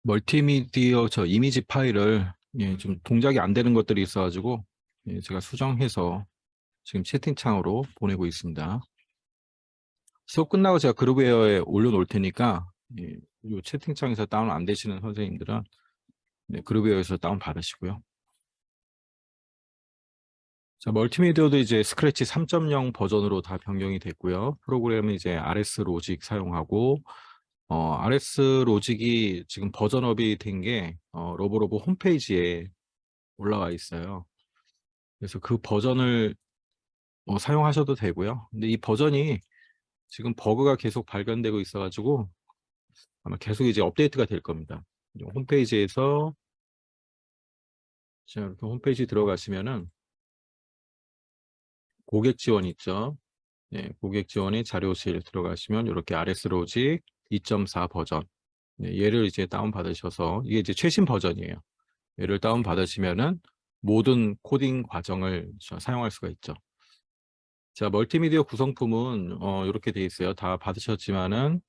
멀티미디어 저 이미지 파일을 좀 동작이 안 되는 것들이 있어가지고 제가 수정해서 지금 채팅창으로 보내고 있습니다. 수업 끝나고 제가 그룹웨어에 올려놓을 테니까 이 채팅창에서 다운 안 되시는 선생님들은 그룹웨어에서 다운 받으시고요. 자, 멀티미디어도 이제 스크래치 3.0 버전으로 다 변경이 됐고요. 프로그램은 이제 RS 로직 사용하고 RS 로직이 지금 버전업이 된 게 러브러브 홈페이지에 올라와 있어요. 그래서 그 버전을 사용하셔도 되고요. 근데 이 버전이 지금 버그가 계속 발견되고 있어가지고 아마 계속 이제 업데이트가 될 겁니다. 홈페이지에서 자, 이렇게 홈페이지 들어가시면은 고객 지원 있죠. 네, 고객 지원의 자료실 들어가시면 이렇게 RS 로직 2.4 버전. 네, 얘를 이제 다운 받으셔서 이게 이제 최신 버전이에요. 얘를 다운 받으시면은 모든 코딩 과정을 사용할 수가 있죠. 자, 멀티미디어 구성품은 이렇게 돼 있어요. 다 받으셨지만은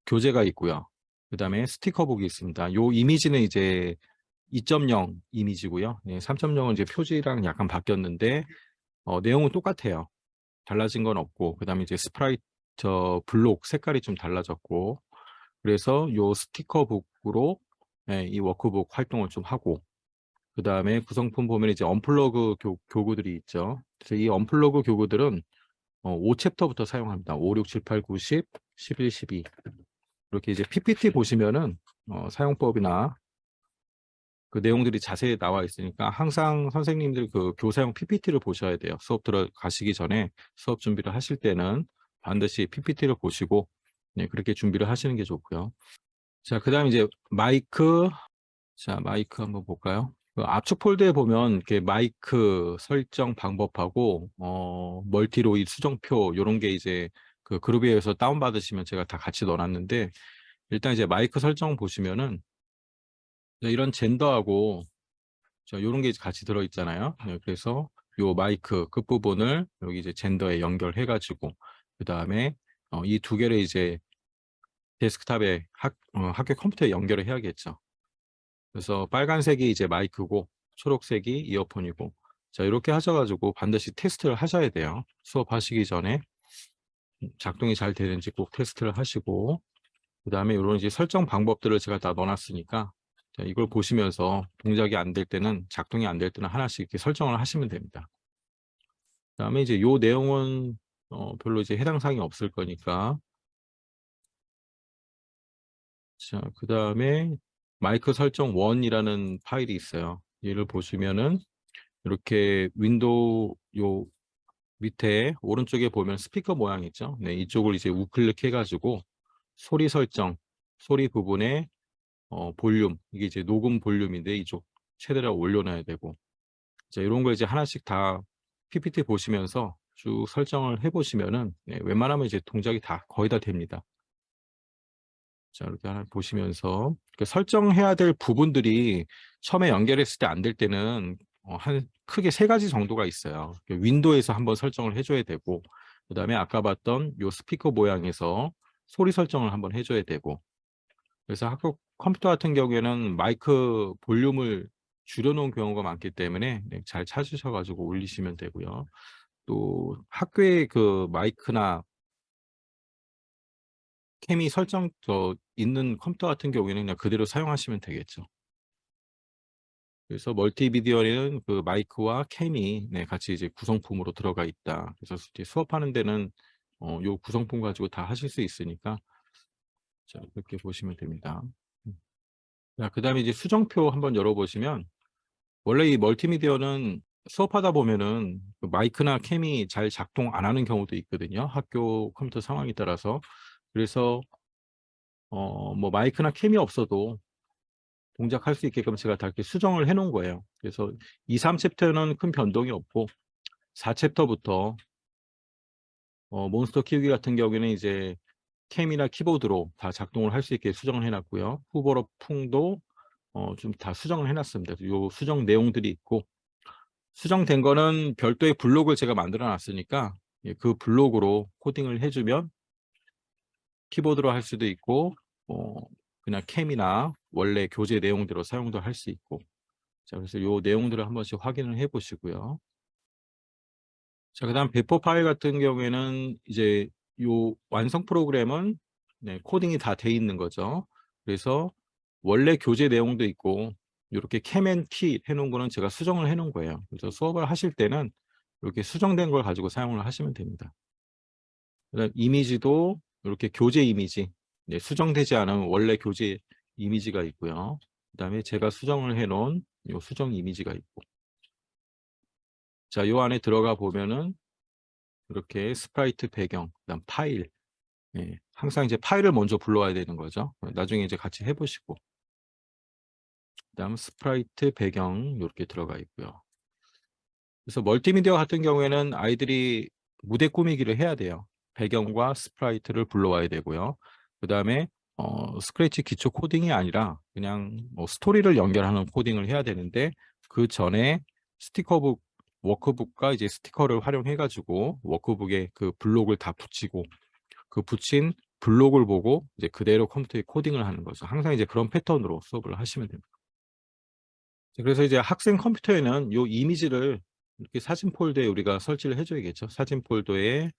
교재가 있고요. 그 다음에 스티커북이 있습니다. 요 이미지는 이제 2.0 이미지고요. 3.0은 이제 표지랑 약간 바뀌었는데 내용은 똑같아요. 달라진 건 없고, 그 다음에 이제 스프라이트 블록 색깔이 좀 달라졌고, 그래서 요 스티커북으로 이 워크북 활동을 좀 하고, 그 다음에 구성품 보면 이제 언플러그 교구들이 있죠. 그래서 이 언플러그 교구들은 5챕터부터 사용합니다. 5, 6, 7, 8, 9, 10, 11, 12. 이렇게 이제 PPT 보시면은 사용법이나 그 내용들이 자세히 나와 있으니까 항상 선생님들 그 교사용 PPT를 보셔야 돼요. 수업 들어가시기 전에 수업 준비를 하실 때는 반드시 PPT를 보시고 그렇게 준비를 하시는 게 좋고요. 자, 그다음에 이제 마이크. 자, 마이크 한번 볼까요? 그 압축 폴더에 보면 이렇게 마이크 설정 방법하고 멀티로이 수정표 이런 게 이제 그 그룹에서 다운받으시면 제가 다 같이 넣어놨는데 일단 이제 마이크 설정 보시면은 이런 젠더하고 이런 게 같이 들어있잖아요. 그래서 요 마이크 끝부분을 여기 이제 젠더에 연결해가지고 그 다음에 이 두 개를 이제 데스크탑에 학교 컴퓨터에 연결을 해야겠죠. 그래서 빨간색이 이제 마이크고 초록색이 이어폰이고 자 이렇게 하셔가지고 반드시 테스트를 하셔야 돼요. 수업하시기 전에 작동이 잘 되는지 꼭 테스트를 하시고 그 다음에 이런 이제 설정 방법들을 제가 다 넣어놨으니까 자, 이걸 보시면서 동작이 안 될 때는 작동이 안 될 때는 하나씩 이렇게 설정을 하시면 됩니다. 그 다음에 이제 요 내용은 별로 이제 해당 사항이 없을 거니까 자, 그 다음에 마이크 설정 1이라는 파일이 있어요. 얘를 보시면은 이렇게 윈도우 요 밑에 오른쪽에 보면 스피커 모양 있죠. 네, 이쪽을 이제 우클릭 해가지고 소리 설정, 소리 부분에 볼륨, 이게 이제 녹음 볼륨인데 이쪽 최대로 올려놔야 되고 자, 이런 거 이제 하나씩 다 PPT 보시면서 쭉 설정을 해보시면은 웬만하면 이제 동작이 다 거의 다 됩니다. 자, 이렇게 하나 보시면서 설정해야 될 부분들이 처음에 연결했을 때 안 될 때는 한 크게 세 가지 정도가 있어요. 윈도우에서 한번 설정을 해줘야 되고 그 다음에 아까 봤던 요 스피커 모양에서 소리 설정을 한번 해줘야 되고 그래서 학교 컴퓨터 같은 경우에는 마이크 볼륨을 줄여놓은 경우가 많기 때문에 잘 찾으셔가지고 올리시면 되고요. 또 학교에 그 마이크나 캠이 설정 있는 컴퓨터 같은 경우에는 그냥 그대로 사용하시면 되겠죠. 그래서 멀티미디어에는 그 마이크와 캠이 같이 이제 구성품으로 들어가 있다. 그래서 이제 수업하는 데는 요 구성품 가지고 다 하실 수 있으니까 자, 이렇게 보시면 됩니다. 자, 그다음에 이제 수정표 한번 열어보시면 원래 이 멀티미디어는 수업하다 보면은 그 마이크나 캠이 잘 작동 안 하는 경우도 있거든요. 학교 컴퓨터 상황에 따라서. 그래서 뭐 마이크나 캠이 없어도 동작할 수 있게끔 제가 다 이렇게 수정을 해 놓은 거예요. 그래서 2, 3챕터는 큰 변동이 없고 4챕터부터 몬스터 키우기 같은 경우에는 이제 캠이나 키보드로 다 작동을 할 수 있게 수정을 해 놨고요. 후보로 풍도 좀 다 수정을 해 놨습니다. 요 수정 내용들이 있고 수정된 거는 별도의 블록을 제가 만들어 놨으니까 그 블록으로 코딩을 해주면 키보드로 할 수도 있고 그냥 캠이나 원래 교재 내용대로 사용도 할 수 있고. 자, 그래서 요 내용들을 한 번씩 확인을 해 보시고요. 자, 그다음 배포 파일 같은 경우에는 이제 요 완성 프로그램은 네, 코딩이 다 돼 있는 거죠. 그래서 원래 교재 내용도 있고 요렇게 캠 앤 키 해 놓은 거는 제가 수정을 해 놓은 거예요. 그래서 수업을 하실 때는 이렇게 수정된 걸 가지고 사용을 하시면 됩니다. 그다음 이미지도 이렇게 교재 이미지, 네, 수정되지 않은 원래 교재 이미지가 있고요. 그다음에 제가 수정을 해 놓은 요 수정 이미지가 있고. 자, 요 안에 들어가 보면은 이렇게 스프라이트 배경, 그다음 파일, 예, 항상 이제 파일을 먼저 불러와야 되는 거죠. 나중에 이제 같이 해 보시고. 그다음 스프라이트 배경 요렇게 들어가 있고요. 그래서 멀티미디어 같은 경우에는 아이들이 무대 꾸미기를 해야 돼요. 배경과 스프라이트를 불러와야 되고요. 그다음에 스크래치 기초 코딩이 아니라 그냥 뭐 스토리를 연결하는 코딩을 해야 되는데 그 전에 스티커북 워크북과 이제 스티커를 활용해 가지고 워크북에 그 블록을 다 붙이고 그 붙인 블록을 보고 이제 그대로 컴퓨터에 코딩을 하는 거죠. 항상 이제 그런 패턴으로 수업을 하시면 됩니다. 그래서 이제 학생 컴퓨터에는 요 이미지를 이렇게 사진 폴더에 우리가 설치를 해 줘야겠죠. 사진 폴더에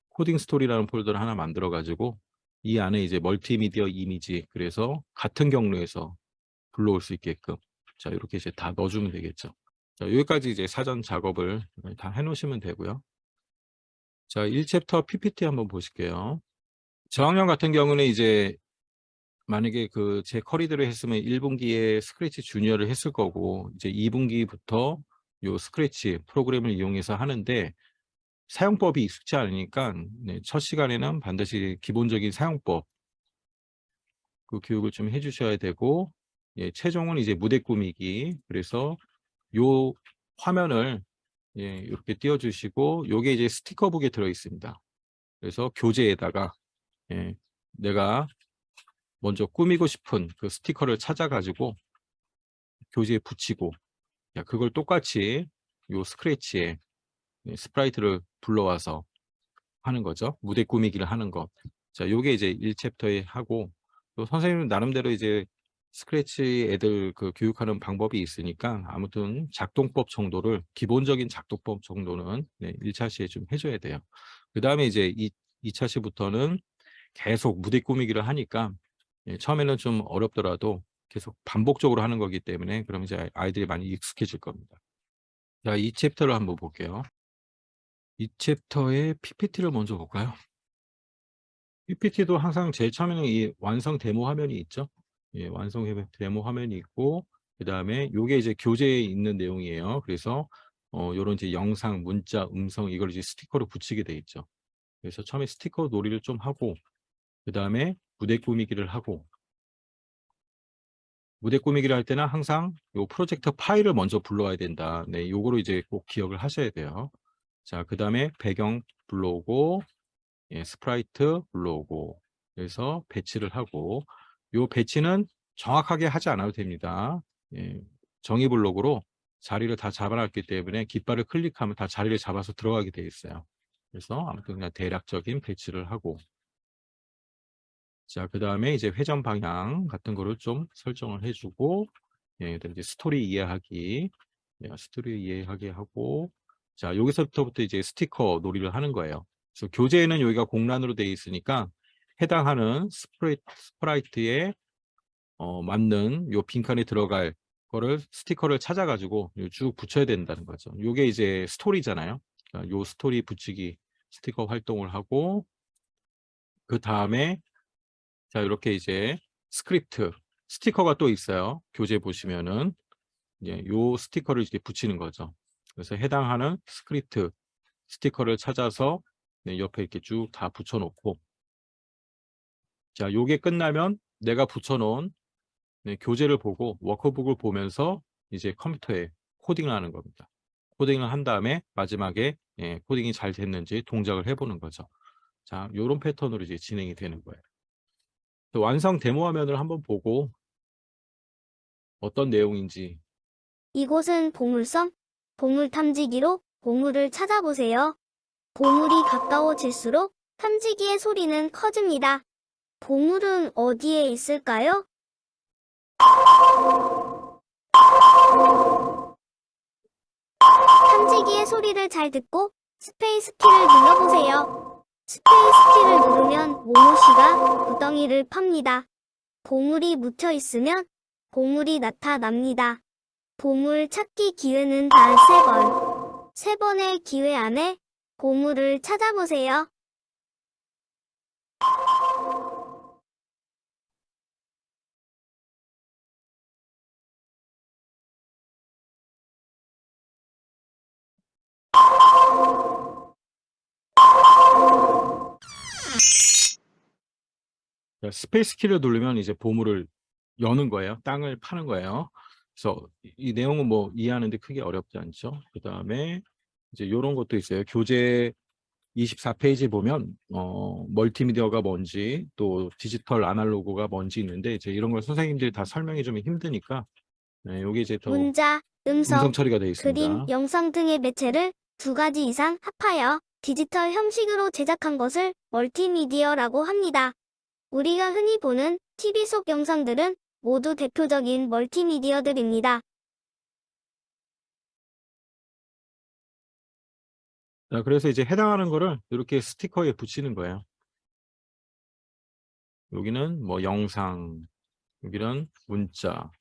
코딩 스토리라는 폴더를 하나 만들어 가지고 이 안에 이제 멀티미디어 이미지, 그래서 같은 경로에서 불러올 수 있게끔 자, 요렇게 이제 다 넣어 주면 되겠죠. 자, 여기까지 이제 사전 작업을 다 해 놓으시면 되고요. 자, 1 챕터 PPT 한번 보실게요. 저학년 같은 경우는 이제 만약에 그 제 커리드를 했으면 1 분기에 스크래치 주니어를 했을 거고 이제 2 분기부터 요 스크래치 프로그램을 이용해서 하는데 사용법이 익숙지 않으니까 네, 첫 시간에는 반드시 기본적인 사용법 그 교육을 좀 해 주셔야 되고, 예, 최종은 이제 무대 꾸미기. 그래서 요 화면을 예, 이렇게 띄워 주시고 요게 이제 스티커북에 들어 있습니다. 그래서 교재에다가 예, 내가 먼저 꾸미고 싶은 그 스티커를 찾아 가지고 교재에 붙이고, 야, 그걸 똑같이 요 스크래치에 예, 스프라이트를 불러와서 하는 거죠. 무대 꾸미기를 하는 거. 자, 요게 이제 1 챕터에 하고, 또 선생님 나름대로 이제 스크래치 애들 그 교육하는 방법이 있으니까 아무튼 작동법 정도를, 기본적인 작동법 정도는 네, 1차 시에 좀 해 줘야 돼요. 그다음에 이제 2차 시부터는 계속 무대 꾸미기를 하니까 예, 처음에는 좀 어렵더라도 계속 반복적으로 하는 거기 때문에 그럼 이제 아이들이 많이 익숙해질 겁니다. 자, 이 챕터를 한번 볼게요. 이 챕터의 PPT를 먼저 볼까요? PPT도 항상 제일 처음에는 이 완성 데모 화면이 있죠. 예, 완성 데모 화면이 있고, 그다음에 요게 이제 교재에 있는 내용이에요. 그래서 요런 이제 영상, 문자, 음성 이걸 이제 스티커로 붙이게 돼 있죠. 그래서 처음에 스티커 놀이를 좀 하고, 그다음에 무대 꾸미기를 하고, 무대 꾸미기를 할 때는 항상 요 프로젝터 파일을 먼저 불러와야 된다. 네, 요거를 이제 꼭 기억을 하셔야 돼요. 자, 그다음에 배경 불러오고, 예, 스프라이트 불러오고, 그래서 배치를 하고, 요 배치는 정확하게 하지 않아도 됩니다. 예, 정의 블록으로 자리를 다 잡아놨기 때문에 깃발을 클릭하면 다 자리를 잡아서 들어가게 돼 있어요. 그래서 아무튼 그냥 대략적인 배치를 하고, 자, 그다음에 이제 회전 방향 같은 거를 좀 설정을 해주고, 예, 그다음에 이제 스토리 이해하기, 예, 스토리 이해하게 하고, 자, 여기서부터 이제 스티커 놀이를 하는 거예요. 그래서 교재에는 여기가 공란으로 되어 있으니까 해당하는 스프라이트에 맞는 요 빈칸에 들어갈 거를 스티커를 찾아가지고 쭉 붙여야 된다는 거죠. 요게 이제 스토리잖아요. 그러니까 요 스토리 붙이기 스티커 활동을 하고, 그 다음에 자, 이렇게 이제 스크립트, 스티커가 또 있어요. 교재 보시면은 이제 요 스티커를 이제 붙이는 거죠. 그래서 해당하는 스크립트 스티커를 찾아서 네, 옆에 이렇게 쭉 다 붙여 놓고, 자, 요게 끝나면 내가 붙여 놓은 네, 교재를 보고 워크북을 보면서 이제 컴퓨터에 코딩을 하는 겁니다. 코딩을 한 다음에 마지막에 예, 코딩이 잘 됐는지 동작을 해 보는 거죠. 자, 요런 패턴으로 이제 진행이 되는 거예요. 완성 데모 화면을 한번 보고 어떤 내용인지. 이곳은 보물섬. 보물 탐지기로 보물을 찾아보세요. 보물이 가까워질수록 탐지기의 소리는 커집니다. 보물은 어디에 있을까요? 탐지기의 소리를 잘 듣고 스페이스 키를 눌러보세요. 스페이스 키를 누르면 모모씨가 구덩이를 팝니다. 보물이 묻혀 있으면 보물이 나타납니다. 보물 찾기 기회는 단 3번. 3번의 기회 안에 보물을 찾아보세요. 자, 스페이스 키를 누르면 이제 보물을 여는 거예요. 땅을 파는 거예요. 그래서 이 내용은 뭐 이해하는데 크게 어렵지 않죠. 그 다음에 이제 이런 것도 있어요. 교재 24페이지 보면 멀티미디어가 뭔지 또 디지털 아날로그가 뭔지 있는데 이제 이런 걸 선생님들이 다 설명이 좀 힘드니까 네, 여기 이제 더 문자, 음성 음성, 처리가 되어 그림, 있습니다. 영상 등의 매체를 2가지 이상 합하여 디지털 형식으로 제작한 것을 멀티미디어라고 합니다. 우리가 흔히 보는 TV 속 영상들은 모두 대표적인 멀티미디어들입니다. 자, 그래서 이제 해당하는 거를 이렇게 스티커에 붙이는 거예요. 여기는 뭐 영상, 여기는 문자,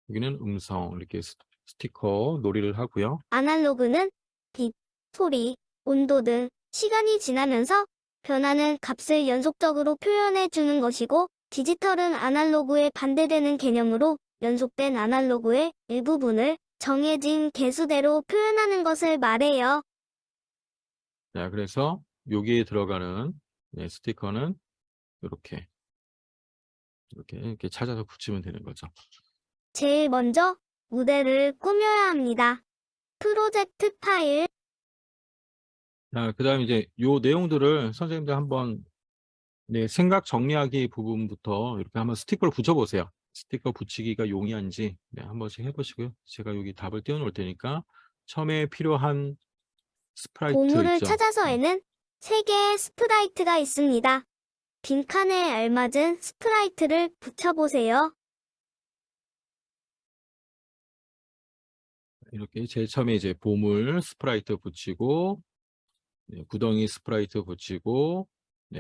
여기는 음성 이렇게 스티커 놀이를 하고요. 아날로그는 빛, 소리, 온도 등 시간이 지나면서 변하는 값을 연속적으로 표현해 주는 것이고, 디지털은 아날로그에 반대되는 개념으로 연속된 아날로그의 일부분을 정해진 개수대로 표현하는 것을 말해요. 자, 그래서 여기에 들어가는 스티커는 이렇게 이렇게 찾아서 붙이면 되는 거죠. 제일 먼저 무대를 꾸며야 합니다. 프로젝트 파일, 자, 그다음에 이제 요 내용들을 선생님들 한번 생각 정리하기 부분부터 이렇게 한번 스티커를 붙여보세요. 스티커 붙이기가 용이한지 한 번씩 해보시고요. 제가 여기 답을 띄워놓을 테니까 처음에 필요한 스프라이트 보물을 있죠. 찾아서에는 3개의 스프라이트가 있습니다. 빈칸에 알맞은 스프라이트를 붙여보세요. 이렇게 제일 처음에 이제 보물 스프라이트 붙이고 구덩이 스프라이트 붙이고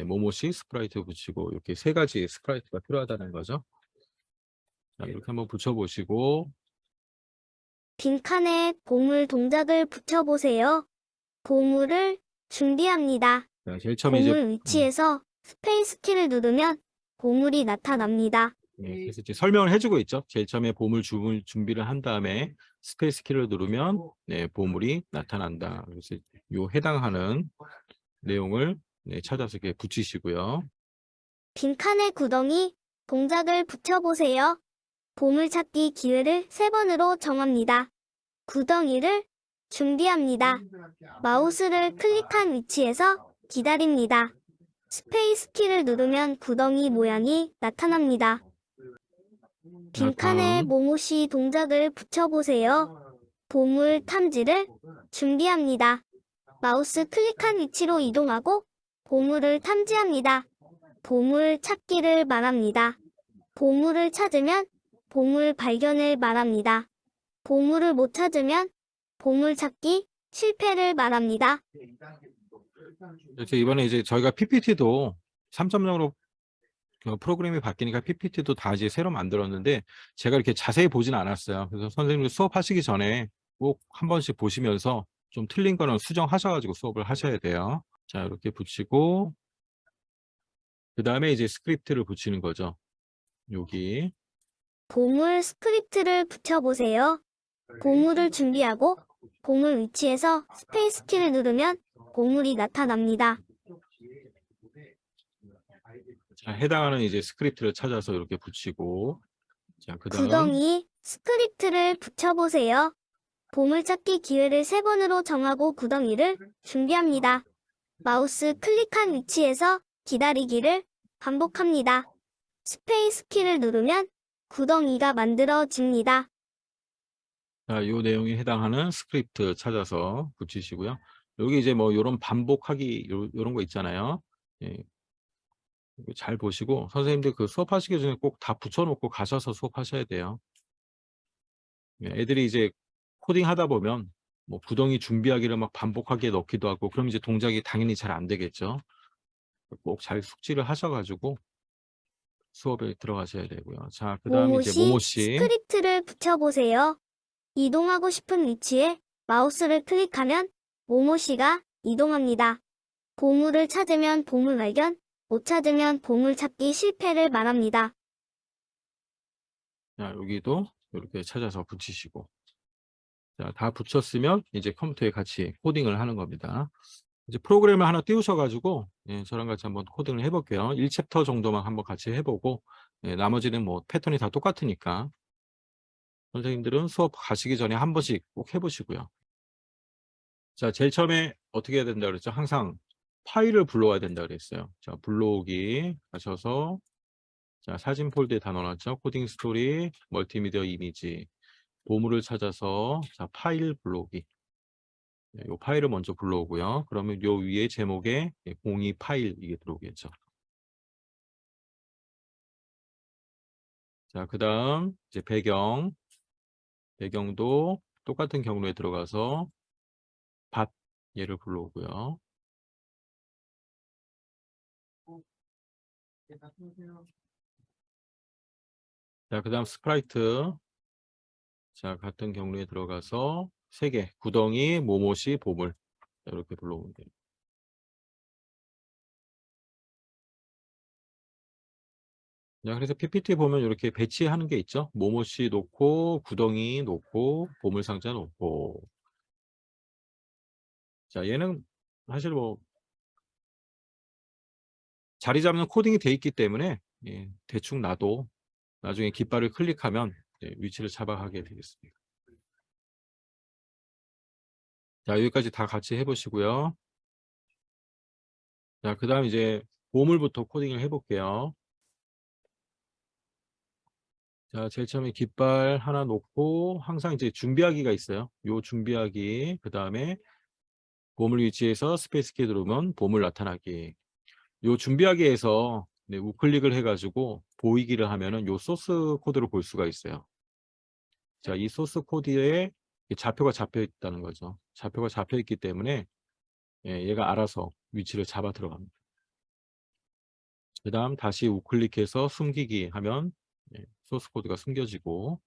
모모시 스프라이트 붙이고 이렇게 3가지 스프라이트가 필요하다는 거죠. 자, 이렇게 한번 붙여보시고 빈칸에 보물 동작을 붙여보세요. 보물을 준비합니다. 자, 제일 처음에 이제 보물 위치에서 스페이스 키를 누르면 보물이 나타납니다. 그래서 이제 설명을 해주고 있죠. 제일 처음에 보물 준비를 한 다음에 스페이스 키를 누르면 보물이 나타난다. 그래서 요 해당하는 내용을 찾아서 이렇게 붙이시고요. 빈칸에 구덩이 동작을 붙여보세요. 보물찾기 기회를 3번으로 정합니다. 구덩이를 준비합니다. 마우스를 클릭한 위치에서 기다립니다. 스페이스 키를 누르면 구덩이 모양이 나타납니다. 빈칸에 다음 모모시 동작을 붙여보세요. 보물 탐지를 준비합니다. 마우스 클릭한 위치로 이동하고 보물을 탐지합니다. 보물 찾기를 말합니다. 보물을 찾으면 보물 발견을 말합니다. 보물을 못 찾으면 보물 찾기 실패를 말합니다. 그래서 이번에 이제 저희가 PPT도 3.0으로 프로그램이 바뀌니까 PPT도 다 이제 새로 만들었는데 제가 이렇게 자세히 보진 않았어요. 그래서 선생님들 수업하시기 전에 꼭 한 번씩 보시면서 좀 틀린 거는 수정하셔가지고 수업을 하셔야 돼요. 자, 이렇게 붙이고 그 다음에 이제 스크립트를 붙이는 거죠. 여기 보물 스크립트를 붙여보세요. 보물을 준비하고 보물 위치에서 스페이스 키를 누르면 보물이 나타납니다. 자, 해당하는 이제 스크립트를 찾아서 이렇게 붙이고 자, 그 다음 구덩이 스크립트를 붙여보세요. 보물찾기 기회를 3번으로 정하고 구덩이를 준비합니다. 마우스 클릭한 위치에서 기다리기를 반복합니다. 스페이스 키를 누르면 구덩이가 만들어집니다. 자, 이 내용에 해당하는 스크립트 찾아서 붙이시고요. 여기 이제 뭐 이런 반복하기 요런 거 있잖아요. 이거 잘 보시고 선생님들 그 수업하시기 전에 꼭 다 붙여놓고 가셔서 수업하셔야 돼요. 예, 애들이 이제 코딩하다 보면 뭐 구덩이 준비하기를 막 반복하게 넣기도 하고 그럼 이제 동작이 당연히 잘 안 되겠죠. 꼭 잘 숙지를 하셔 가지고 수업에 들어가셔야 되고요. 자, 그다음에 이제 모모시 모모 씨. 스크립트를 붙여보세요. 이동하고 싶은 위치에 마우스를 클릭하면 모모시가 이동합니다. 보물을 찾으면 보물 발견, 못 찾으면 보물 찾기 실패를 말합니다. 자, 여기도 이렇게 찾아서 붙이시고. 자, 다 붙였으면 이제 컴퓨터에 같이 코딩을 하는 겁니다. 이제 프로그램을 하나 띄우셔 가지고 예, 저랑 같이 한번 코딩을 해 볼게요. 1 챕터 정도만 한번 같이 해 보고 예, 나머지는 뭐 패턴이 다 똑같으니까 선생님들은 수업 가시기 전에 한 번씩 꼭 해 보시고요. 자, 제일 처음에 어떻게 해야 된다 그랬죠? 항상 파일을 불러와야 된다 그랬어요. 자, 불러오기 하셔서 자, 사진 폴더에 다 넣어놨죠? 코딩 스토리, 멀티미디어 이미지, 보물을 찾아서 자, 파일 불러오기. 네, 요 파일을 먼저 불러오고요. 그러면 요 위에 제목에 02 파일 이게 들어오겠죠. 자, 그다음 이제 배경도 똑같은 경로에 들어가서 밭 얘를 불러오고요. 자, 그다음 스프라이트 자, 같은 경로에 들어가서 3개 구덩이, 모모시, 보물 이렇게 불러오면 돼요. 자, 그래서 PPT 보면 이렇게 배치하는 게 있죠. 모모씨 놓고 구덩이 놓고 보물 상자 놓고. 자, 얘는 사실 뭐 자리 잡는 코딩이 돼 있기 때문에 예, 대충 놔도 나중에 깃발을 클릭하면 예, 위치를 잡아가게 되겠습니다. 자, 여기까지 다 같이 해보시고요. 자, 그다음 이제 보물부터 코딩을 해볼게요. 자, 제일 처음에 깃발 하나 놓고 항상 이제 준비하기가 있어요. 요 준비하기 그다음에 보물 위치에서 스페이스 키 누르면 보물 나타나기. 요 준비하기에서 네, 우클릭을 해가지고 보이기를 하면은 요 소스 코드를 볼 수가 있어요. 자, 이 소스 코드에 좌표가 잡혀 있다는 거죠. 좌표가 잡혀 있기 때문에 예, 얘가 알아서 위치를 잡아 들어갑니다. 그 다음 다시 우클릭해서 숨기기 하면 예, 소스 코드가 숨겨지고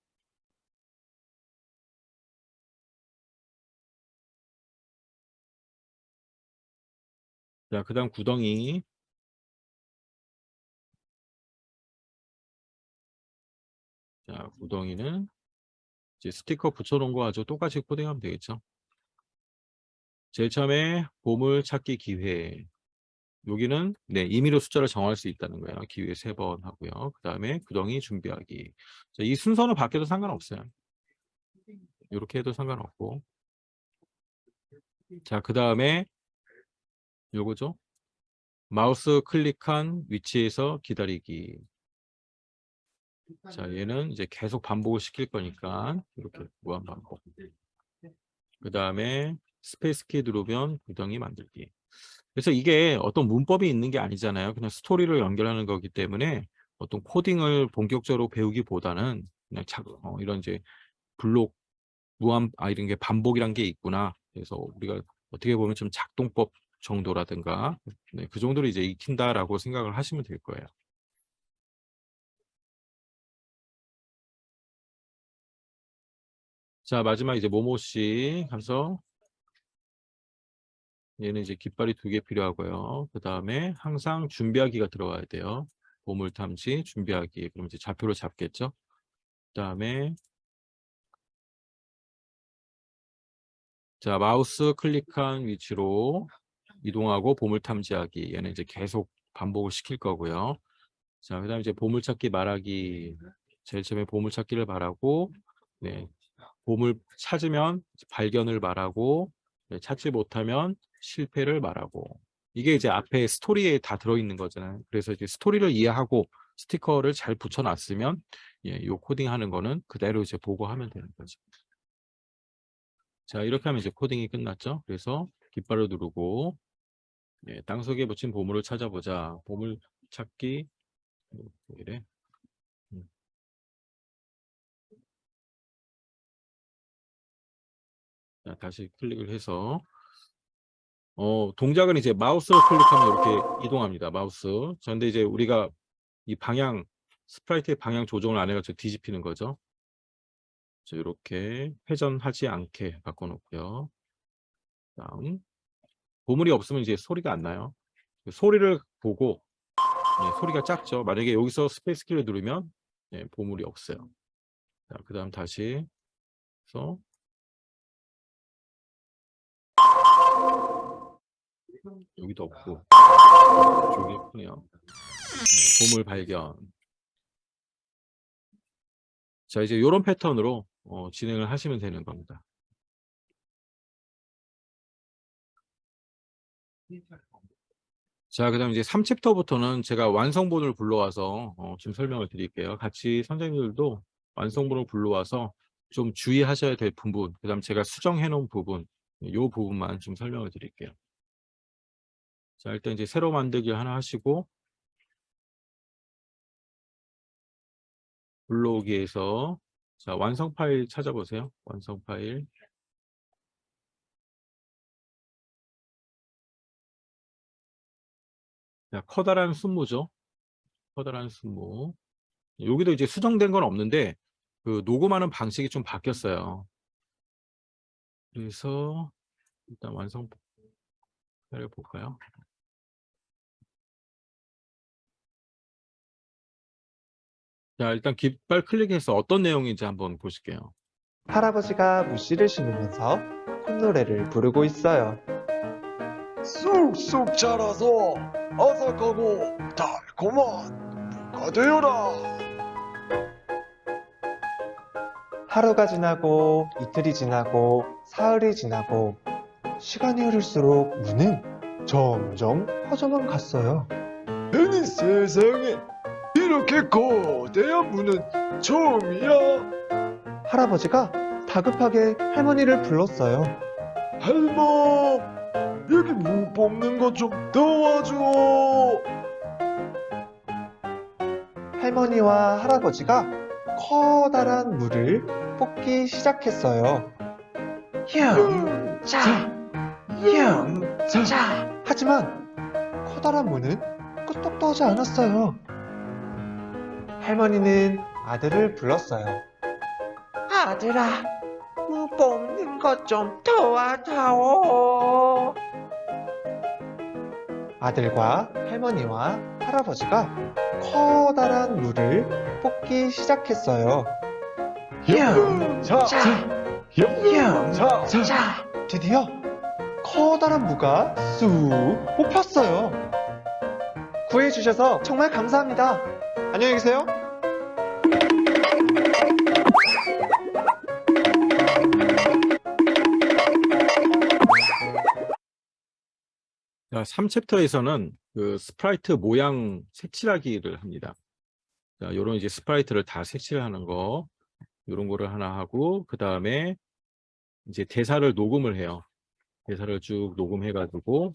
자, 그 다음 구덩이 자, 구덩이는 이제 스티커 붙여놓은 거 아주 똑같이 코딩하면 되겠죠. 제일 처음에 보물 찾기 기회 여기는 네, 임의로 숫자를 정할 수 있다는 거예요. 기회 3번 하고요. 그 다음에 구덩이 준비하기. 자, 이 순서는 바뀌어도 상관없어요. 이렇게 해도 상관없고. 자, 그 다음에 요거죠. 마우스 클릭한 위치에서 기다리기. 자, 얘는 이제 계속 반복을 시킬 거니까 이렇게 무한 반복. 그 다음에 스페이스 키 누르면 구덩이 만들기. 그래서 이게 어떤 문법이 있는 게 아니잖아요. 그냥 스토리를 연결하는 거기 때문에 어떤 코딩을 본격적으로 배우기보다는 그냥 이런 이제 블록 이런 게 반복이란 게 있구나. 그래서 우리가 어떻게 보면 좀 작동법 정도라든가 네, 그 정도로 이제 익힌다라고 생각을 하시면 될 거예요. 자, 마지막 이제 모모씨 가서 얘는 이제 깃발이 2개 필요하고요. 그 다음에 항상 준비하기가 들어가야 돼요. 보물 탐지 준비하기. 그럼 이제 좌표를 잡겠죠. 그 다음에 자, 마우스 클릭한 위치로 이동하고 보물 탐지하기. 얘는 이제 계속 반복을 시킬 거고요. 자, 그다음에 이제 보물찾기 말하기. 제일 처음에 보물찾기를 말하고, 네, 보물 찾으면 발견을 말하고, 네, 찾지 못하면 실패를 말하고. 이게 이제 앞에 스토리에 다 들어있는 거잖아요. 그래서 이제 스토리를 이해하고 스티커를 잘 붙여놨으면, 예, 요 코딩하는 거는 그대로 이제 보고하면 되는 거죠. 자, 이렇게 하면 이제 코딩이 끝났죠. 그래서 깃발을 누르고, 예, 땅속에 묻힌 보물을 찾아보자. 보물 찾기 이래. 자, 다시 클릭을 해서 동작은 이제 마우스 클릭하면 이렇게 이동합니다. 마우스. 자, 근데 이제 우리가 이 방향 스프라이트의 방향 조정을 안 해가지고 뒤집히는 거죠. 자, 이렇게 회전하지 않게 바꿔놓고요. 다음 보물이 없으면 이제 소리가 안 나요. 소리를 보고 소리가 작죠. 만약에 여기서 스페이스 키를 누르면 보물이 없어요. 자, 그다음 다시 해서 여기도 없고 이쪽이 예쁘네요. 보물 발견. 자, 이제 이런 패턴으로 진행을 하시면 되는 겁니다. 자, 그다음 이제 3챕터부터는 제가 완성본을 불러와서 좀 설명을 드릴게요. 같이 선생님들도 완성본을 불러와서 좀 주의하셔야 될 부분, 그다음 제가 수정해 놓은 부분, 이 부분만 좀 설명을 드릴게요. 자, 일단 이제 새로 만들기 하나 하시고 불러오기에서 자, 완성 파일 찾아보세요. 완성 파일. 자, 커다란 순무죠. 커다란 순무. 여기도 이제 수정된 건 없는데 그 녹음하는 방식이 좀 바뀌었어요. 그래서 일단 완성 파일을 볼까요? 자, 일단 깃발 클릭해서 어떤 내용인지 한번 보실게요. 할아버지가 무시를 신으면서 콧노래를 부르고 있어요. 쑥쑥 자라서 아삭하고 달콤한 무가 되어라. 하루가 지나고 이틀이 지나고 사흘이 지나고 시간이 흐를수록 무는 점점 커져만 갔어요. 아니 세상에 이렇게 거대한 무는 처음이야. 할아버지가 다급하게 할머니를 불렀어요. 할머, 여기 무 뽑는 것 좀 도와줘. 할머니와 할아버지가 커다란 무를 뽑기 시작했어요. 영차, 영차. 하지만 커다란 무는 끄떡도 하지 않았어요. 할머니는 아들을 불렀어요. 아들아, 무 뽑는 것 좀 도와다오. 아들과 할머니와 할아버지가 커다란 무를 뽑기 시작했어요. 영차, 영차. 드디어 커다란 무가 쑥 뽑혔어요. 구해주셔서 정말 감사합니다. 안녕히 계세요. 자, 3챕터에서는 그 스프라이트 모양 색칠하기를 합니다. 자, 요런 이제 스프라이트를 다 색칠하는 거, 요런 거를 하나 하고, 그 다음에 이제 대사를 녹음을 해요. 대사를 쭉 녹음해가지고,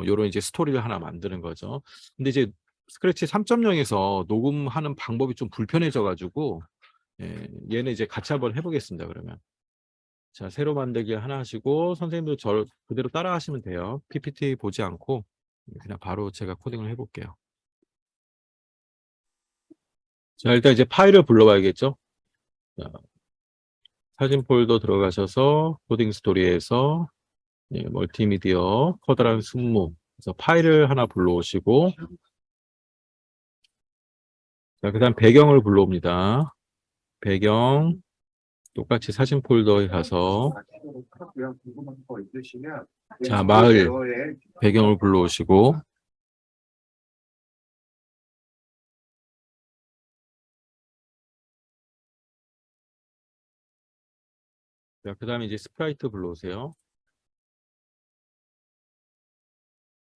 요런 이제 스토리를 하나 만드는 거죠. 근데 이제 스크래치 3.0에서 녹음하는 방법이 좀 불편해져가지고, 얘는 이제 같이 한번 해보겠습니다, 그러면. 자, 새로 만들기 하나 하시고, 선생님도 저 그대로 따라 하시면 돼요. PPT 보지 않고, 그냥 바로 제가 코딩을 해볼게요. 자, 일단 이제 파일을 불러봐야겠죠. 자, 사진 폴더 들어가셔서 코딩 스토리에서 멀티미디어 커다란 순무 그래서 파일을 하나 불러오시고 자, 그다음 배경을 불러옵니다. 배경 똑같이 사진 폴더에 가서 자, 마을 배경을 불러오시고 자, 그다음에 이제 스프라이트 불러오세요.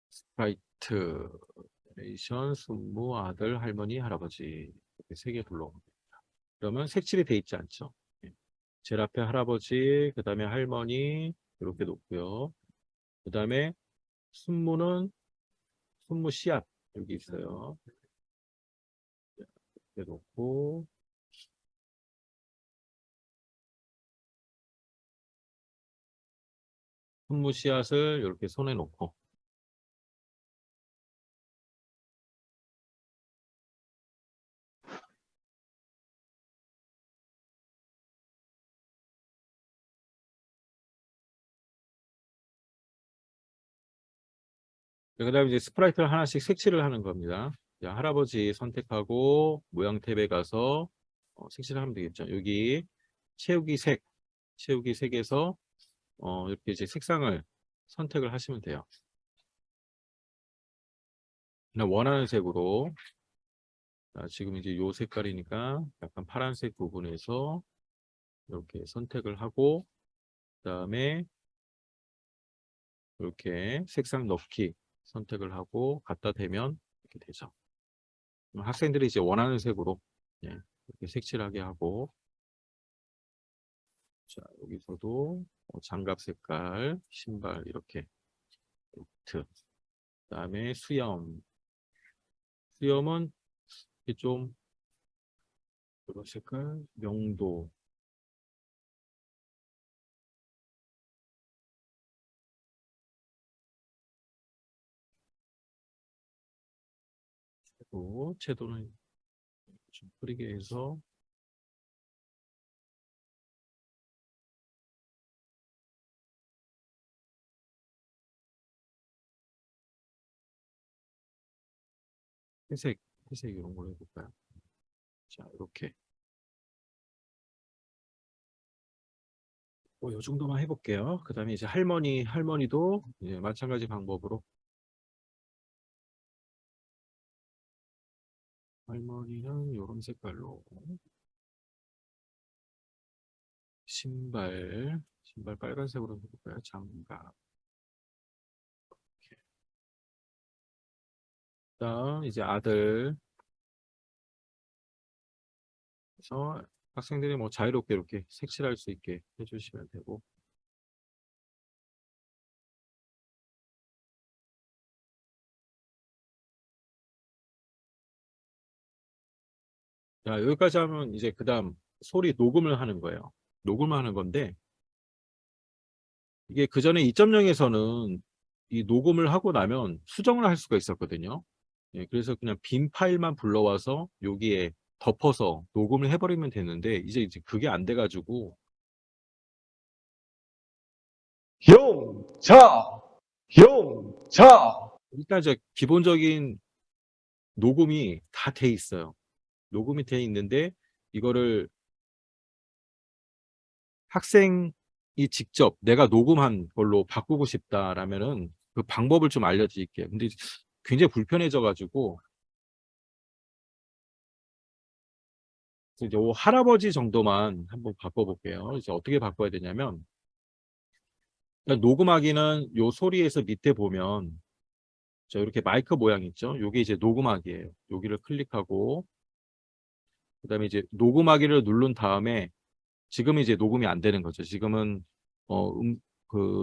스프라이트 내레이션, 순무, 아들, 할머니, 할아버지 이렇게 3개 불러옵니다. 그러면 색칠이 돼 있지 않죠? 제일 앞에 할아버지, 그 다음에 할머니 이렇게 놓고요. 그 다음에 순무는 순무 씨앗 여기 있어요. 이렇게 놓고 손무 씨앗을 이렇게 손에 놓고 그다음에 이제 스프라이트를 하나씩 색칠을 하는 겁니다. 자, 할아버지 선택하고 모양 탭에 가서 색칠을 하면 되겠죠. 여기 채우기 색에서 이렇게 이제 색상을 선택을 하시면 돼요. 그냥 원하는 색으로. 자, 지금 이제 요 색깔이니까 약간 파란색 부분에서 이렇게 선택을 하고, 그다음에 이렇게 색상 넣기 선택을 하고 갖다 대면 이렇게 되죠. 그럼 학생들이 이제 원하는 색으로 이렇게 색칠하게 하고, 자, 여기서도 장갑 색깔, 신발 이렇게 노트, 그다음에 수염은 이렇게 좀 이런 색깔, 명도, 채도는 좀 흐리게 해서 회색 이런 걸로 해볼까요? 자, 이렇게 이 정도만 해볼게요. 그 다음에 이제 할머니도 이제 마찬가지 방법으로 할머니는 이런 색깔로 신발 빨간색으로 해볼까요? 장갑. 그다음 이제 아들. 그래서 학생들이 뭐 자유롭게 이렇게 색칠할 수 있게 해주시면 되고. 자, 여기까지 하면 이제 그다음 소리 녹음을 하는 거예요. 녹음을 하는 건데, 이게 그 전에 2.0에서는 이 녹음을 하고 나면 수정을 할 수가 있었거든요. 그래서 그냥 빈 파일만 불러와서 여기에 덮어서 녹음을 해버리면 되는데, 이제 그게 안 돼가지고 영차, 영차. 일단 이제 기본적인 녹음이 다 돼 있어요. 녹음이 돼 있는데 이거를 학생이 직접 내가 녹음한 걸로 바꾸고 싶다라면은 그 방법을 좀 알려드릴게요. 근데 굉장히 불편해져가지고 이제 할아버지 정도만 한번 바꿔볼게요. 이제 어떻게 바꿔야 되냐면, 녹음하기는 요 소리에서 밑에 보면 자, 이렇게 마이크 모양 있죠? 요게 이제 녹음하기예요. 여기를 클릭하고 그다음에 이제 녹음하기를 누른 다음에 지금은 이제 녹음이 안 되는 거죠. 지금은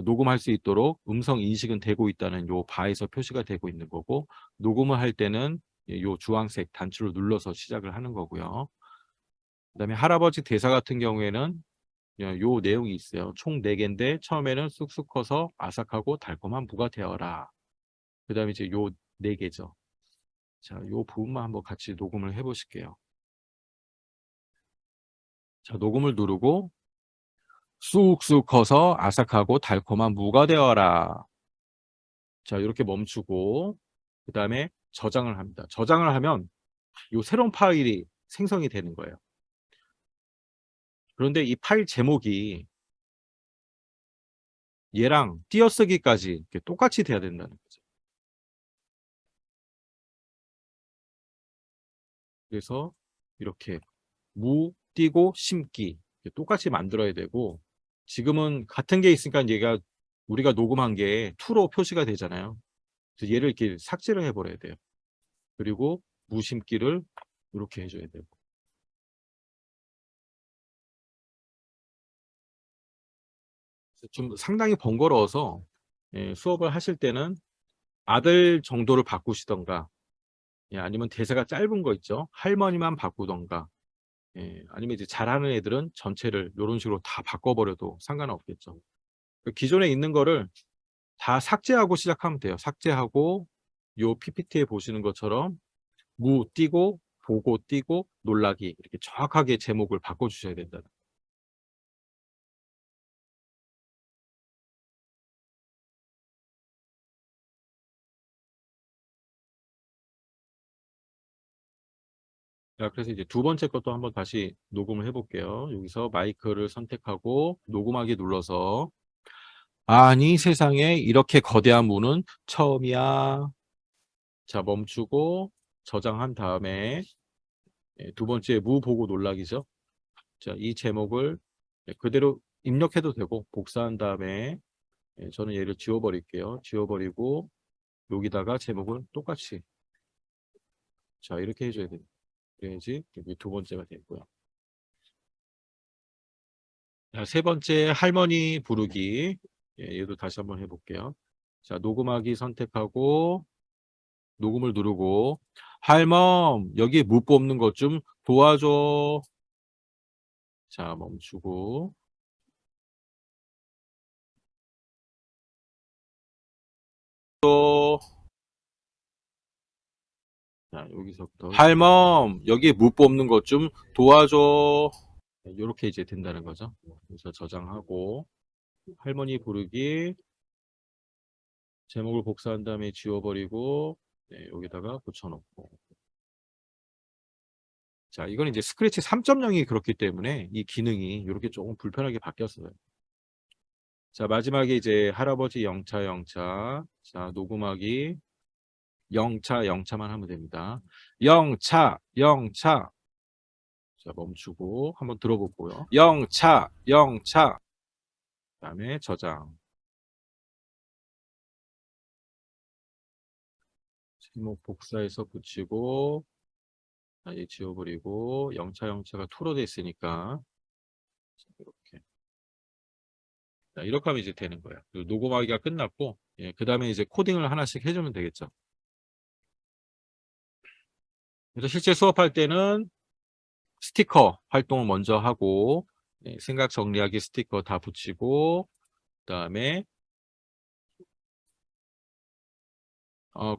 녹음할 수 있도록 음성 인식은 되고 있다는 요 바에서 표시가 되고 있는 거고, 녹음을 할 때는 요 주황색 단추를 눌러서 시작을 하는 거고요. 그다음에 할아버지 대사 같은 경우에는 요 내용이 있어요. 총 4개인데 처음에는 쑥쑥 커서 아삭하고 달콤한 무가 되어라. 그다음에 이제 요 4개죠. 자, 요 부분만 한번 같이 녹음을 해보실게요. 자, 녹음을 누르고 쑥쑥 커서 아삭하고 달콤한 무가 되어라. 자, 이렇게 멈추고 그 다음에 저장을 합니다. 저장을 하면 요 새로운 파일이 생성이 되는 거예요. 그런데 이 파일 제목이 얘랑 띄어쓰기까지 이렇게 똑같이 돼야 된다는 거죠. 그래서 이렇게 무 띄고 심기 똑같이 만들어야 되고, 지금은 같은 게 있으니까 우리가 녹음한 게 투로 표시가 되잖아요. 그래서 얘를 이렇게 삭제를 해버려야 돼요. 그리고 무 심기를 이렇게 해줘야 되고. 좀 상당히 번거로워서 수업을 하실 때는 아들 정도를 바꾸시던가 예, 아니면 대사가 짧은 거 있죠. 할머니만 바꾸던가. 예, 아니면 이제 잘하는 애들은 전체를 이런 식으로 다 바꿔버려도 상관없겠죠. 그 기존에 있는 거를 다 삭제하고 시작하면 돼요. 삭제하고 요 PPT에 보시는 것처럼 무 띄고 보고 띄고 놀라기 이렇게 정확하게 제목을 바꿔주셔야 된다. 자, 그래서 이제 두 번째 것도 한번 다시 녹음을 해볼게요. 여기서 마이크를 선택하고 녹음하기 눌러서 아니 세상에 이렇게 거대한 무는 처음이야. 자, 멈추고 저장한 다음에 두 번째 무 보고 놀라기죠. 자, 이 제목을 그대로 입력해도 되고 복사한 다음에 저는 얘를 지워버릴게요. 지워버리고 여기다가 제목을 똑같이 자 이렇게 해줘야 됩니다. 그래야지 여기 두 번째가 되고요. 자, 세 번째 할머니 부르기. 얘도 다시 한번 해볼게요. 자, 녹음하기 선택하고 녹음을 누르고 할멈 여기 무 뽑는 것 좀 도와줘. 자, 멈추고 또 자, 여기서부터 할멈 여기 무 뽑는 것 좀 도와줘. 이렇게 이제 된다는 거죠. 그래서 저장하고 할머니 부르기 제목을 복사한 다음에 지워버리고 여기다가 붙여놓고 자 이건 이제 스크래치 3.0이 그렇기 때문에 이 기능이 이렇게 조금 불편하게 바뀌었어요. 자 마지막에 이제 할아버지 영차 영차 자 녹음하기 영차 영차만 하면 됩니다. 영차 영차 자 멈추고 한번 들어보고요. 영차 영차 그다음에 저장 제목 복사해서 붙이고 아예 지워버리고 영차 영차가 투로 돼 있으니까 이렇게 자, 이렇게 하면 이제 되는 거예요. 녹음하기가 끝났고 그 다음에 이제 코딩을 하나씩 해주면 되겠죠. 그래서 실제 수업할 때는 스티커 활동을 먼저 하고 생각 정리하기 스티커 다 붙이고 그다음에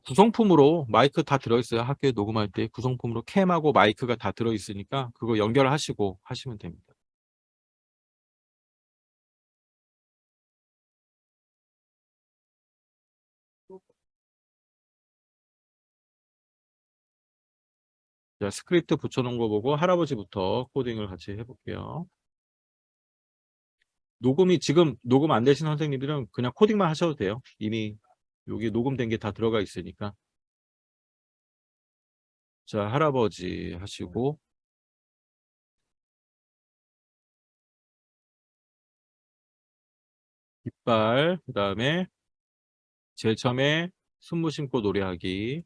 구성품으로 마이크 다 들어있어요. 학교에 녹음할 때 구성품으로 캠하고 마이크가 다 들어있으니까 그거 연결하시고 하시면 됩니다. 자, 스크립트 붙여놓은 거 보고 할아버지부터 코딩을 같이 해볼게요. 녹음이 지금 녹음 안 되신 선생님들은 그냥 코딩만 하셔도 돼요. 이미 여기 녹음된 게 다 들어가 있으니까. 자, 할아버지 하시고 깃발 그다음에 제일 처음에 순무 신고 노래하기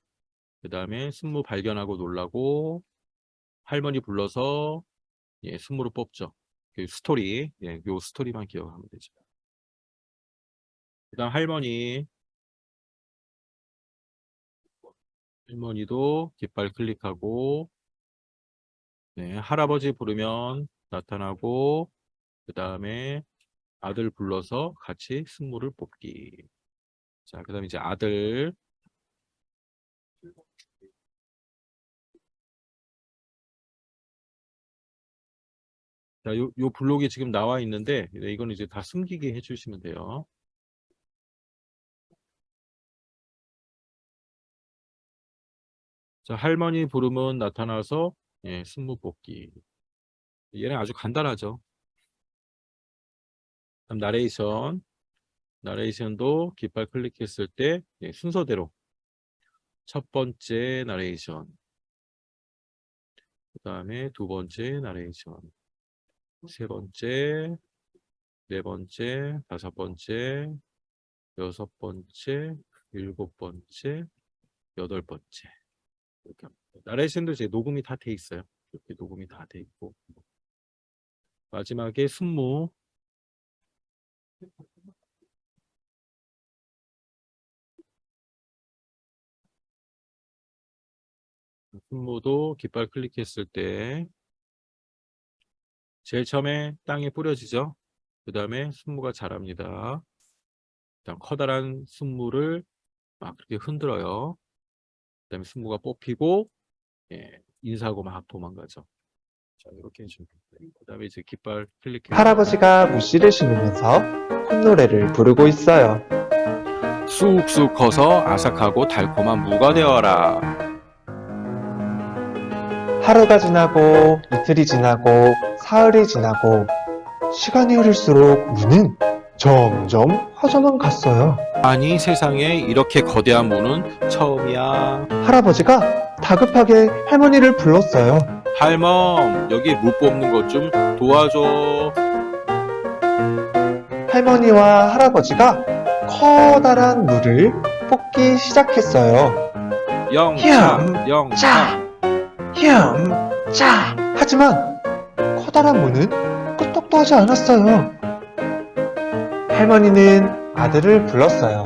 그다음에 순무 발견하고 놀라고 할머니 불러서 순무를 뽑죠. 그 스토리 요 스토리만 기억하면 되죠. 그다음 할머니도 깃발 클릭하고 할아버지 부르면 나타나고 그다음에 아들 불러서 같이 승무를 뽑기. 자, 그 다음에 이제 아들. 자, 요 블록이 지금 나와 있는데, 이건 이제 다 숨기게 해주시면 돼요. 자, 할머니 부르면 나타나서, 승무 뽑기. 얘는 아주 간단하죠. 그다음 나레이션. 나레이션도 깃발 클릭했을 때, 순서대로. 첫 번째 나레이션. 그 다음에 두 번째 나레이션. 세 번째, 네 번째, 다섯 번째, 여섯 번째, 일곱 번째, 여덟 번째. 이렇게 합니다. 나레이션도 이제 녹음이 다 돼 있어요. 이렇게 녹음이 다 돼 있고. 마지막에 순무. 순무도 깃발 클릭했을 때 제일 처음에 땅에 뿌려지죠. 그 다음에 순무가 자랍니다. 일단 커다란 순무를 막 그렇게 흔들어요. 그 다음에 순무가 뽑히고 인사하고 막 도망가죠. 자, 이렇게 해주면 돼요. 그 다음에 이제 깃발 클릭해서 할아버지가 무시를 신으면서 콧노래를 부르고 있어요. 쑥쑥 커서 아삭하고 달콤한 무가 되어라. 하루가 지나고 이틀이 지나고 사흘이 지나고 시간이 흐를수록 무는 점점 커져만 갔어요. 아니 세상에 이렇게 거대한 무는 처음이야. 할아버지가 다급하게 할머니를 불렀어요. 할멈 여기 무 뽑는 것 좀 도와줘. 할머니와 할아버지가 커다란 물을 뽑기 시작했어요. 영차 영차. 자. 하지만 커다란 무는 끄떡도 하지 않았어요. 할머니는 아들을 불렀어요.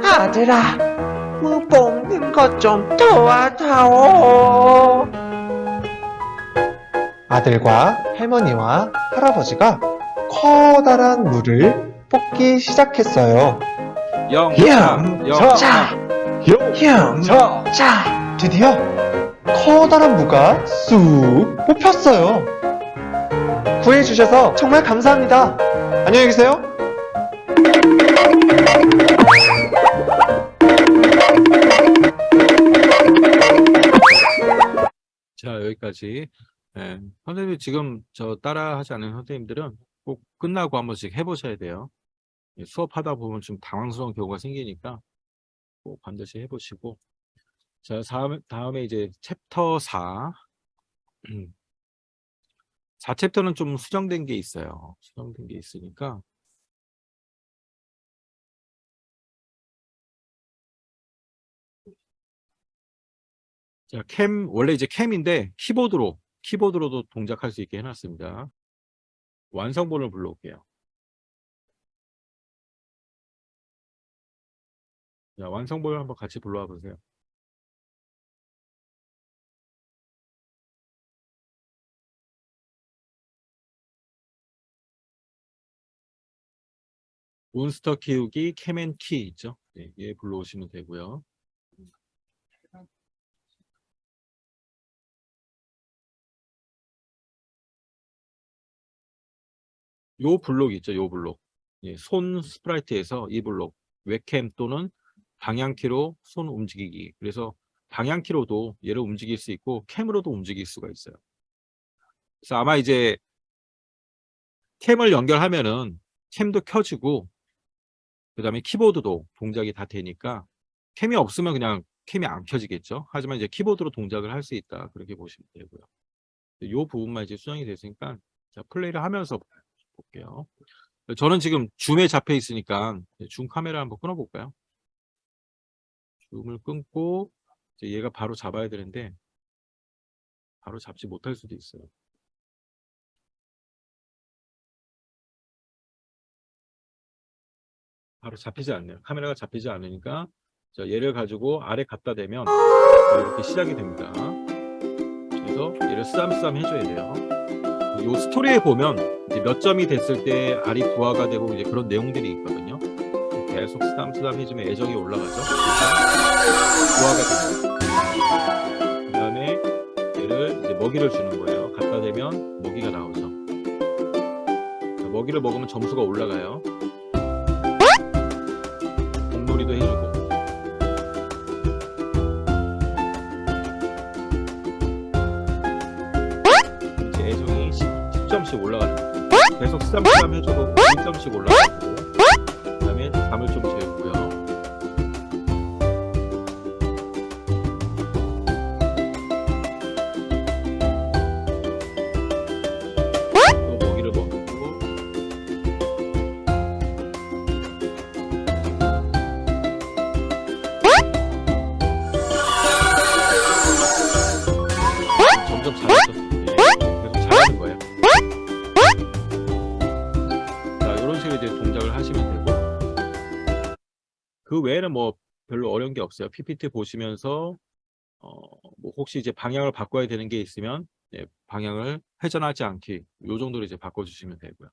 아들아, 무 뽑는 것 좀 도와다오. 아들과 할머니와 할아버지가 커다란 물을 뽑기 시작했어요. 영차 영차. 자, 드디어 커다란 무가 쑥 뽑혔어요. 구해주셔서 정말 감사합니다. 안녕히 계세요. 자 여기까지. 선생님 지금 저 따라하지 않은 선생님들은 꼭 끝나고 한 번씩 해보셔야 돼요. 수업하다 보면 좀 당황스러운 경우가 생기니까 꼭 반드시 해보시고. 자 다음에 이제 챕터 4. 4챕터는 좀 수정된 게 있어요. 수정된 게 있으니까 자 원래 이제 캠인데 키보드로도 동작할 수 있게 해놨습니다. 완성본을 불러올게요. 자, 완성본을 한번 같이 불러와 보세요. 몬스터 키우기 캠앤키 있죠? 네, 얘 불러오시면 되고요. 요 블록 있죠? 요 블록. 손 스프라이트에서 이 블록 웹캠 또는 방향키로 손 움직이기. 그래서 방향키로도 얘를 움직일 수 있고 캠으로도 움직일 수가 있어요. 그래서 아마 이제 캠을 연결하면은 캠도 켜지고 그 다음에 키보드도 동작이 다 되니까 캠이 없으면 그냥 캠이 안 켜지겠죠. 하지만 이제 키보드로 동작을 할 수 있다. 그렇게 보시면 되고요. 이 부분만 이제 수정이 됐으니까 자, 플레이를 하면서 볼게요. 저는 지금 줌에 잡혀 있으니까 줌 카메라 한번 끊어볼까요? 줌을 끊고 이제 얘가 바로 잡아야 되는데 바로 잡지 못할 수도 있어요. 바로 잡히지 않네요. 카메라가 잡히지 않으니까 자, 얘를 가지고 아래 갖다 대면 이렇게 시작이 됩니다. 그래서 얘를 쓰담쓰담 해줘야 돼요. 이 스토리에 보면 이제 몇 점이 됐을 때 알이 부화가 되고 이제 그런 내용들이 있거든요. 계속 쓰담쓰담 해주면 애정이 올라가죠. 부화가 됩니다. 그 다음에 얘를 이제 먹이를 주는 거예요. 갖다 대면 먹이가 나오죠. 자, 먹이를 먹으면 점수가 올라가요. 공놀이도 해주고. 이제 애정이 10점씩 올라가는 거예요. 계속 쓰담쓰담 해줘도 1점씩 올라가고. 그 다음에 잠을 좀 재우고요. 또 먹이를 먹고. 점점 잘하죠. 계속 잘하는 거예요. 자, 이런 식으로 이제 동작을 하시면 되고, 그 외에는 뭐 별로 어려운 게 없어요. PPT 보시면서 뭐 혹시 이제 방향을 바꿔야 되는 게 있으면 방향을 회전하지 않기 요 정도로 이제 바꿔주시면 되고요.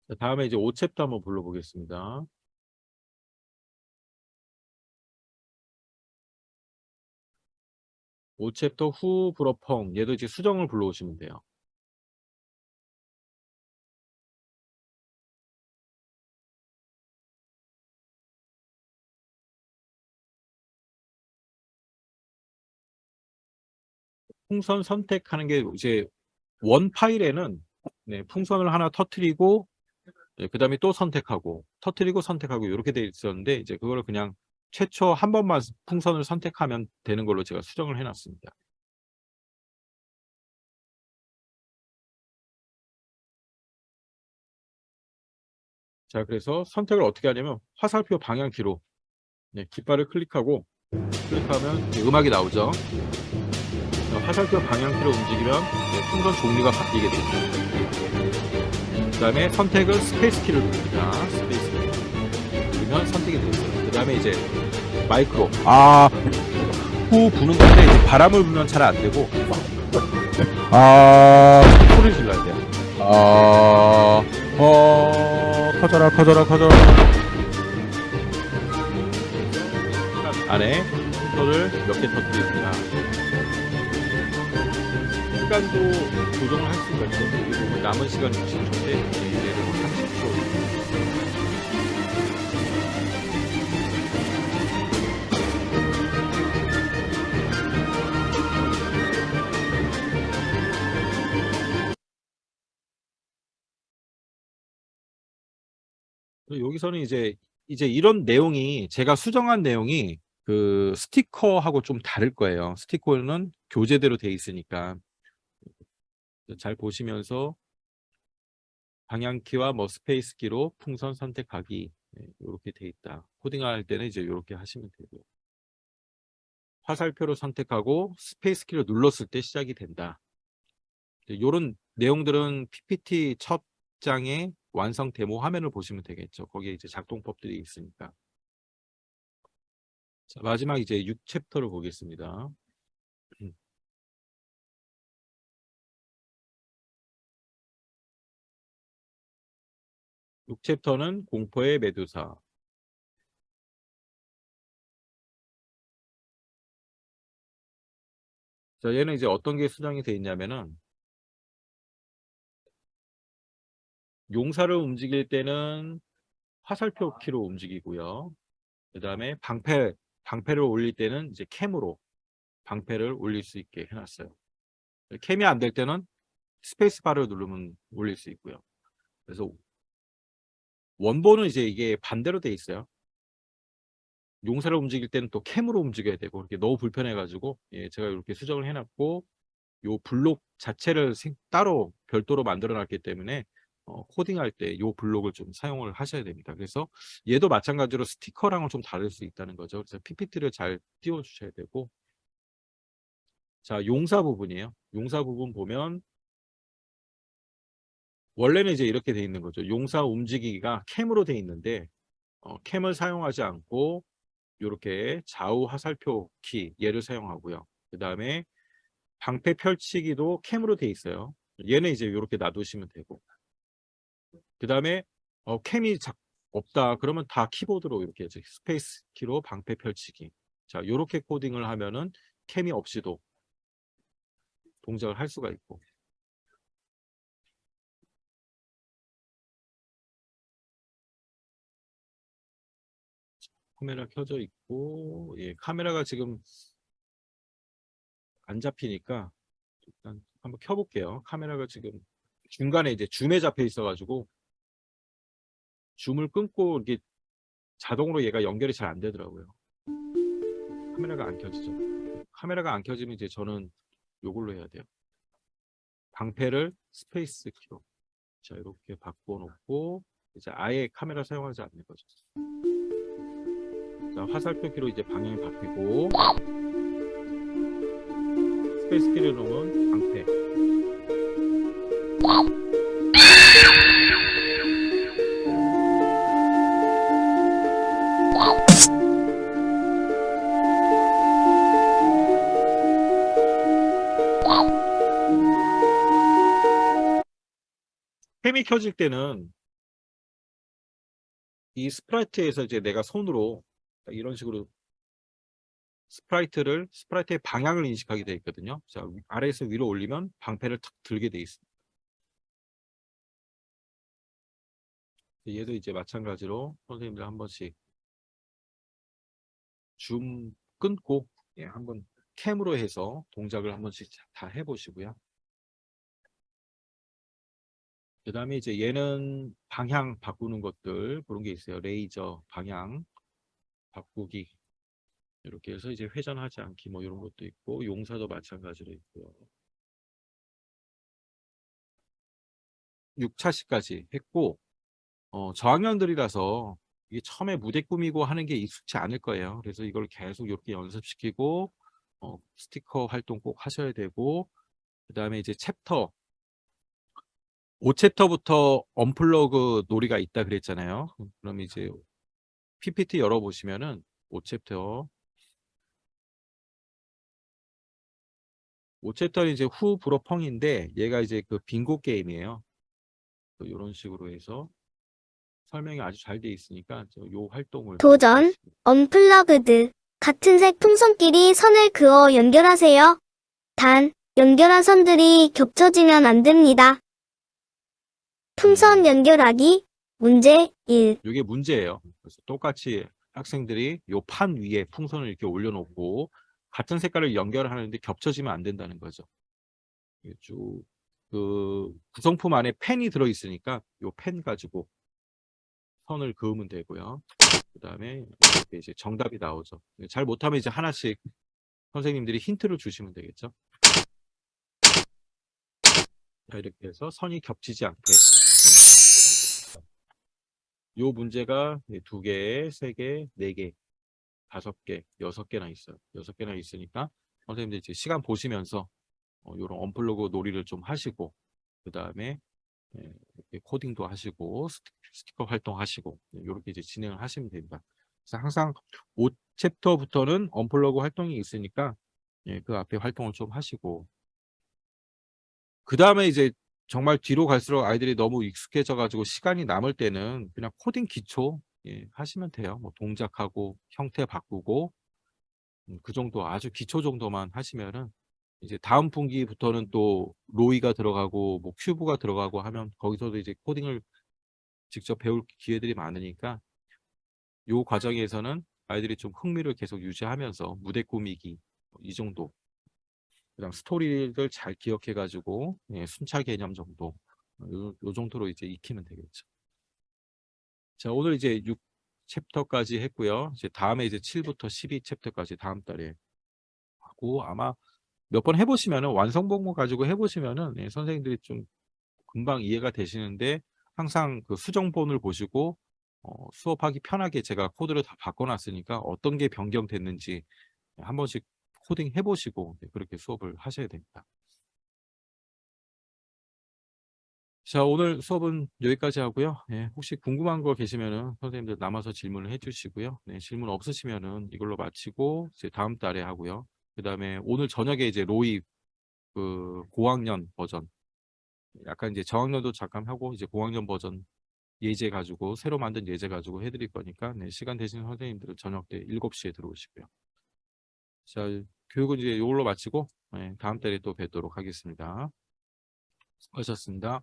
자, 다음에 이제 5챕터 한번 불러보겠습니다. 5챕터 후 불어펑 얘도 이제 수정을 불러오시면 돼요. 풍선 선택하는 게 이제 원 파일에는 풍선을 하나 터트리고 그 다음에 또 선택하고 터트리고 선택하고 이렇게 돼 있었는데 이제 그거를 그냥 최초 한 번만 풍선을 선택하면 되는 걸로 제가 수정을 해놨습니다. 자, 그래서 선택을 어떻게 하냐면 화살표 방향키로 깃발을 클릭하면 음악이 나오죠. 화살표 방향키로 움직이면 풍선 종류가 바뀌게 됩니다. 그 다음에 선택은 스페이스 키를 누릅니다. 스페이스 키 누르면 선택이 되었어요. 그 다음에 이제 마이크로 후 부는 건데 이제 바람을 불면 잘 안 되고 소리를 질러야 돼요. 커져라 안에 소를 몇 개 터뜨립니다. 시간도 조정을 할 수가 있어요. 그리고 남은 시간 60초인데 이제는 30초. 여기서는 이제 이런 내용이 제가 수정한 내용이 그 스티커하고 좀 다를 거예요. 스티커는 교재대로 돼 있으니까 잘 보시면서 방향키와 뭐 스페이스 키로 풍선 선택하기 이렇게 돼 있다. 코딩할 때는 이제 이렇게 하시면 되고요. 화살표로 선택하고 스페이스 키를 눌렀을 때 시작이 된다. 이런 내용들은 PPT 첫 장의 완성 데모 화면을 보시면 되겠죠. 거기에 이제 작동법들이 있으니까. 자, 마지막 이제 6챕터를 보겠습니다. 6챕터는 공포의 메두사. 자, 얘는 이제 어떤 게 수정이 되어 있냐면은 용사를 움직일 때는 화살표 키로 움직이고요. 그 다음에 방패를 올릴 때는 이제 캠으로 방패를 올릴 수 있게 해놨어요. 캠이 안 될 때는 스페이스 바를 누르면 올릴 수 있고요. 그래서 원본은 이제 이게 반대로 돼 있어요. 용사를 움직일 때는 또 캠으로 움직여야 되고 이렇게 너무 불편해가지고 제가 이렇게 수정을 해놨고 요 블록 자체를 따로 별도로 만들어 놨기 때문에 코딩할 때 요 블록을 좀 사용을 하셔야 됩니다. 그래서 얘도 마찬가지로 스티커랑은 좀 다를 수 있다는 거죠. 그래서 PPT를 잘 띄워 주셔야 되고. 자, 용사 부분이에요. 용사 부분 보면 원래는 이제 이렇게 돼 있는 거죠. 용사 움직이기가 캠으로 돼 있는데 캠을 사용하지 않고 이렇게 좌우 화살표 키 얘를 사용하고요. 그 다음에 방패 펼치기도 캠으로 돼 있어요. 얘는 이제 이렇게 놔두시면 되고. 그 다음에 캠이 없다 그러면 다 키보드로 이렇게 스페이스 키로 방패 펼치기. 자, 이렇게 코딩을 하면은 캠이 없이도 동작을 할 수가 있고. 카메라 켜져 있고, 카메라가 지금 안 잡히니까 일단 한번 켜볼게요. 카메라가 지금 중간에 이제 줌에 잡혀 있어가지고 줌을 끊고 이게 자동으로 얘가 연결이 잘 안 되더라고요. 카메라가 안 켜지죠. 카메라가 안 켜지면 이제 저는 요걸로 해야 돼요. 방패를 스페이스 키로. 자, 이렇게 바꿔놓고 이제 아예 카메라 사용하지 않는 거죠. 자, 화살표 키로 이제 방향이 바뀌고 스페이스 키를 놓으면 방패. 캠이 켜질 때는 이 스프라이트에서 이제 내가 손으로 이런 식으로 스프라이트의 방향을 인식하게 되어 있거든요. 자, 아래에서 위로 올리면 방패를 탁 들게 돼 있습니다. 얘도 이제 마찬가지로 선생님들 한 번씩 줌 끊고 한번 캠으로 해서 동작을 한 번씩 다 해보시고요. 그 다음에 이제 얘는 방향 바꾸는 것들 그런 게 있어요. 레이저 방향 바꾸기 이렇게 해서 이제 회전하지 않기 뭐 이런 것도 있고 용사도 마찬가지로 있고요. 6차시까지 했고 저학년들이라서 이게 처음에 무대 꾸미고 하는 게 익숙치 않을 거예요. 그래서 이걸 계속 이렇게 연습시키고 스티커 활동 꼭 하셔야 되고 그 다음에 이제 챕터 5챕터부터 언플러그 놀이가 있다 그랬잖아요. 그럼 이제 PPT 열어보시면은 5챕터는 이제 후 불어 펑인데 얘가 이제 그 빙고 게임이에요. 이런 식으로 해서 설명이 아주 잘 돼 있으니까 요 활동을 도전, 해보겠습니다. 언플러그드. 같은 색 풍선끼리 선을 그어 연결하세요. 단, 연결한 선들이 겹쳐지면 안 됩니다. 풍선 연결하기. 문제 1. 이게 문제예요. 그래서 똑같이 학생들이 요 판 위에 풍선을 이렇게 올려놓고 같은 색깔을 연결하는데 겹쳐지면 안 된다는 거죠. 쭉 그 구성품 안에 펜이 들어 있으니까 요 펜 가지고 선을 그으면 되고요. 그 다음에 이렇게 이제 정답이 나오죠. 잘 못하면 이제 하나씩 선생님들이 힌트를 주시면 되겠죠. 자, 이렇게 해서 선이 겹치지 않게. 요 문제가 2개, 3개, 4개, 5개, 6개나 있어요. 6개나 있으니까 선생님들 이제 시간 보시면서 요런 언플러그 놀이를 좀 하시고 그 다음에 이렇게 코딩도 하시고 스티커 활동하시고 이렇게 이제 진행을 하시면 됩니다. 그래서 항상 5챕터부터는 언플러그 활동이 있으니까 그 앞에 활동을 좀 하시고 그 다음에 이제 정말 뒤로 갈수록 아이들이 너무 익숙해져 가지고 시간이 남을 때는 그냥 코딩 기초 하시면 돼요. 뭐 동작하고 형태 바꾸고 그 정도 아주 기초 정도만 하시면은 이제 다음 분기부터는 또 로이가 들어가고 뭐 큐브가 들어가고 하면 거기서도 이제 코딩을 직접 배울 기회들이 많으니까 요 과정에서는 아이들이 좀 흥미를 계속 유지하면서 무대 꾸미기 이 정도 그다음 스토리를 잘 기억해 가지고 순차 개념 정도 요 정도로 이제 익히면 되겠죠. 자, 오늘 이제 6챕터까지 했고요. 이제 다음에 이제 7부터 12챕터까지 다음 달에 하고 아마 몇 번 해보시면은 완성본문 가지고 해보시면은 선생님들이 좀 금방 이해가 되시는데 항상 그 수정본을 보시고 수업하기 편하게 제가 코드를 다 바꿔놨으니까 어떤 게 변경됐는지 한 번씩 코딩 해보시고 그렇게 수업을 하셔야 됩니다. 자, 오늘 수업은 여기까지 하고요. 혹시 궁금한 거 계시면은 선생님들 남아서 질문을 해주시고요. 질문 없으시면은 이걸로 마치고 이제 다음 달에 하고요. 그 다음에 오늘 저녁에 이제 로이 그 고학년 버전 약간 이제 저학년도 잠깐 하고 이제 고학년 버전 예제 가지고 새로 만든 예제 가지고 해드릴 거니까 시간 되시는 선생님들은 저녁 때 7시에 들어오시고요. 자, 교육은 이제 이걸로 마치고 다음 달에 또 뵙도록 하겠습니다. 수고하셨습니다.